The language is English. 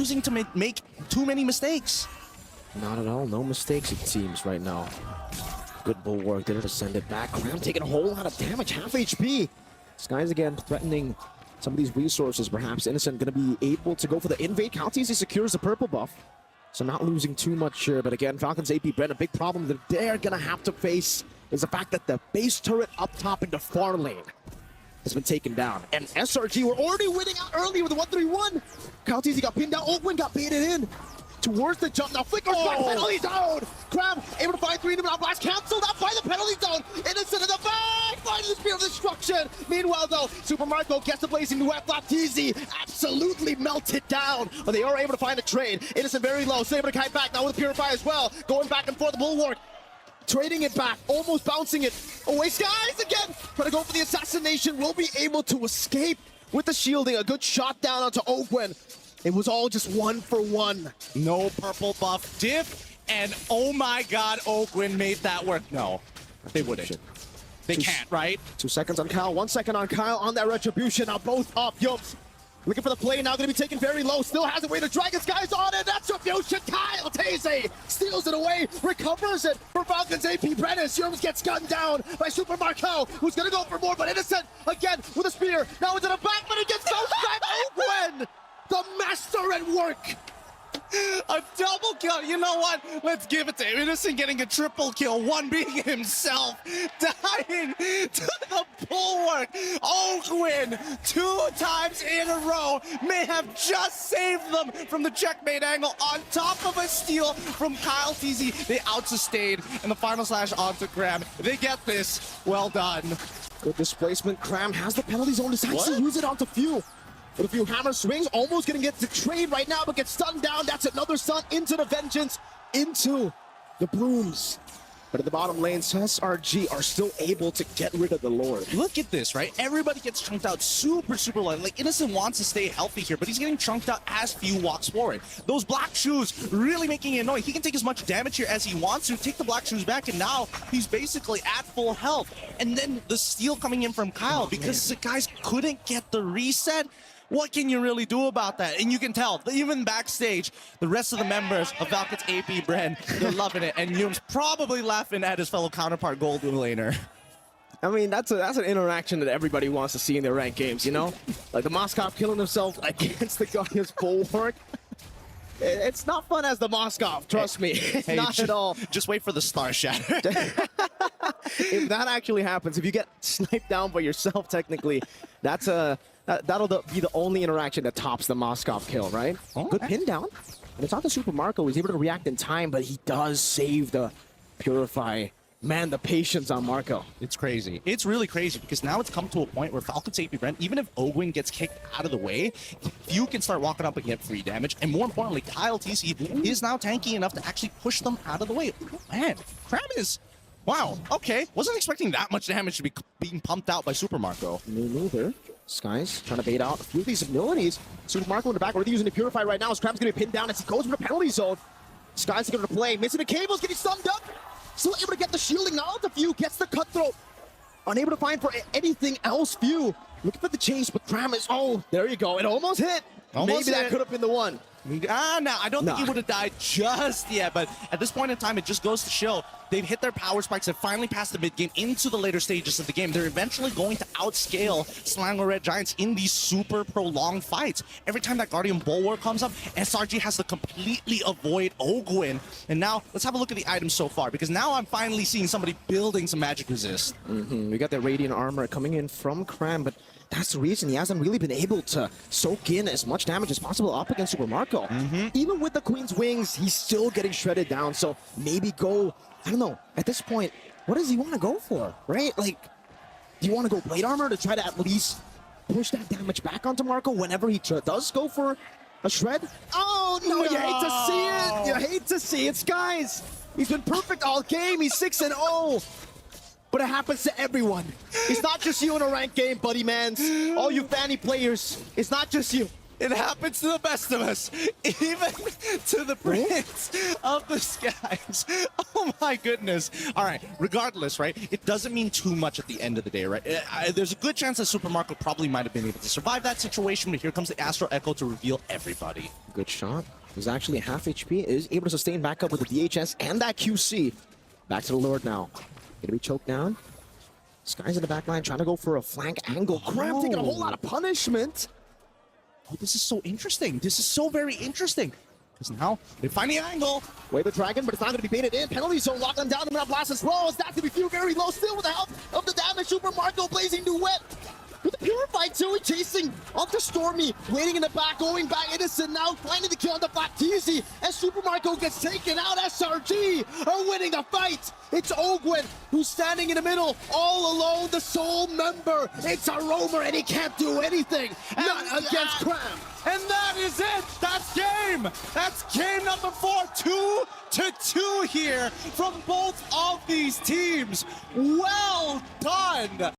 refusing to make too many mistakes. Not at all. No mistakes, it seems, right now. Good bulwark there to send it back. Cram taking a whole lot of damage, half HP. Sky's again threatening some of these resources, perhaps. Innocent going to be able to go for the invade. Caltese secures the purple buff. So not losing too much here. But again, Falcons AP Brent, a big problem that they're going to have to face is the fact that the base turret up top in the far lane has been taken down. And SRG were already winning out early with the 1-3-1. Caltese got pinned down. Oakman got baited in towards the jump. Now Flickers back, penalty zone. Crab able to find 3 in the mid blast, canceled out by the penalty zone. Innocent in the back, finding the spear of destruction. Meanwhile though, Super Marco gets the blazing duet. Flapteezy absolutely melted down, but they are able to find a trade. Innocent very low, so able to kite back now with Purify as well. Going back and forth, the bulwark. Trading it back, almost bouncing it away. Skies again, trying to go for the assassination. Will be able to escape with the shielding. A good shot down onto Ogwen. It was all just 1 for 1. No purple buff diff, and oh my god, Ogwen made that work. No, they wouldn't. They can't, right? 2 seconds on Kyle, 1 second on Kyle on that retribution. Now both up, Yumps. Looking for the play now, going to be taken very low. Still has a way to Dragon Skies on it. That's Retribution. Kyle Taze steals it away, recovers it for Falcons AP Prentice. Yums gets gunned down by Super Marco, who's going to go for more, but Innocent again with a spear. Now into the back, but it gets Ghost Drive. Ogwen, the master at work. A double kill. You know what? Let's give it to him. Innocent getting a triple kill. One being himself. Dying to the bulwark. Ogwen 2 times in a row may have just saved them from the checkmate angle on top of a steal from Kyle Teasy. They out-sustained and the final slash onto Cram. They get this. Well done. Good displacement. Cram has the penalty zone. Decides to use it onto Few. With a few hammer swings, almost gonna get the trade right now, but gets stunned down. That's another stun into the Vengeance, into the Brooms. But at the bottom lane, SRG are still able to get rid of the Lord. Look at this, right? Everybody gets chunked out super, super light. Like, Innocent wants to stay healthy here, but he's getting chunked out as Few walks forward. Those black shoes really making it annoying. He can take as much damage here as he wants to, take the black shoes back, and now he's basically at full health. And then the steal coming in from Kyle because the guys couldn't get the reset. What can you really do about that? And you can tell, even backstage, the rest of the members of Falcons AP Bren, they're loving it. And Yum's probably laughing at his fellow counterpart Golden Laner. I mean, that's an interaction that everybody wants to see in their ranked games, you know? Like the Moskov killing himself against the Guardian's bulwark. It's not fun as the Moskov, trust me. Not at all. Just wait for the Star Shatter. If that actually happens, if you get sniped down by yourself, technically, that'll be the only interaction that tops the Moskov kill, right? Good pin down. And it's not the Super Marco. He's able to react in time, but he does save the Purify. Man, the patience on Marco. It's crazy. It's really crazy because now it's come to a point where Falcons AP Brent, even if Ogwen gets kicked out of the way, Few can start walking up and get free damage. And more importantly, Kyle TC is now tanky enough to actually push them out of the way. Oh, man, Cram is... Wow, okay. Wasn't expecting that much damage to be being pumped out by Super Marco. Me neither. Sky's trying to bait out a few of these abilities. Super Marco in the back, already using the Purify right now. Cram's going to be pinned down as he goes for the penalty zone. Sky's going to play. Missing the cables, getting summed up. Still able to get the shielding. Now the Few gets the cutthroat. Unable to find for anything else. Few looking for the chase, but Cram is... Oh, there you go. It almost hit. Maybe that could have been the one. No, I don't think he would have died just yet, but at this point in time, it just goes to show they've hit their power spikes and finally passed the mid-game into the later stages of the game. They're eventually going to outscale Slang or Red Giants in these super prolonged fights. Every time that Guardian Bulwark comes up, SRG has to completely avoid Ogwen. And now, let's have a look at the items so far, because now I'm finally seeing somebody building some magic resist. We got the Radiant Armor coming in from Cram, but that's the reason he hasn't really been able to soak in as much damage as possible up against Super Marco. Even with the Queen's Wings, he's still getting shredded down, so maybe go... I don't know, at this point, what does he want to go for, right? Like, do you want to go Blade Armor to try to at least push that damage back onto Marco whenever he does go for a shred? Oh, no, you hate to see it. You hate to see it, Skies. He's been perfect all game. He's 6-0. But it happens to everyone. It's not just you in a ranked game, buddy mans. All you fanny players, it's not just you. It happens to the best of us, even to the Prince of the Skies. Oh my goodness. All right, regardless, right, it doesn't mean too much at the end of the day, right? There's a good chance that Super Marco probably might have been able to survive that situation, but here comes the Astro Echo to reveal everybody. Good shot. He's actually half HP, is able to sustain back up with the DHS and that QC. Back to the Lord now. Gonna be choked down. Skies in the back line trying to go for a flank angle. Cram taking a whole lot of punishment. Oh, this is so interesting. This is so very interesting. Because now they find the angle. Wave the dragon, but it's not going to be baited in. Penalty zone lock them down. The map blast as well as that to be few very low. Still with the help of the damage. Super Marco blazing duet. With the Purified Zoe chasing onto Stormy, waiting in the back, going back. Innocent now finding the kill on the Black Teasy. As Super Marco gets taken out, SRG are winning the fight. It's Ogwen who's standing in the middle, all alone, the sole member. It's a roamer and he can't do anything. Not against Cram. And that is it. That's game. That's game number 4. 2-2 here from both of these teams. Well done.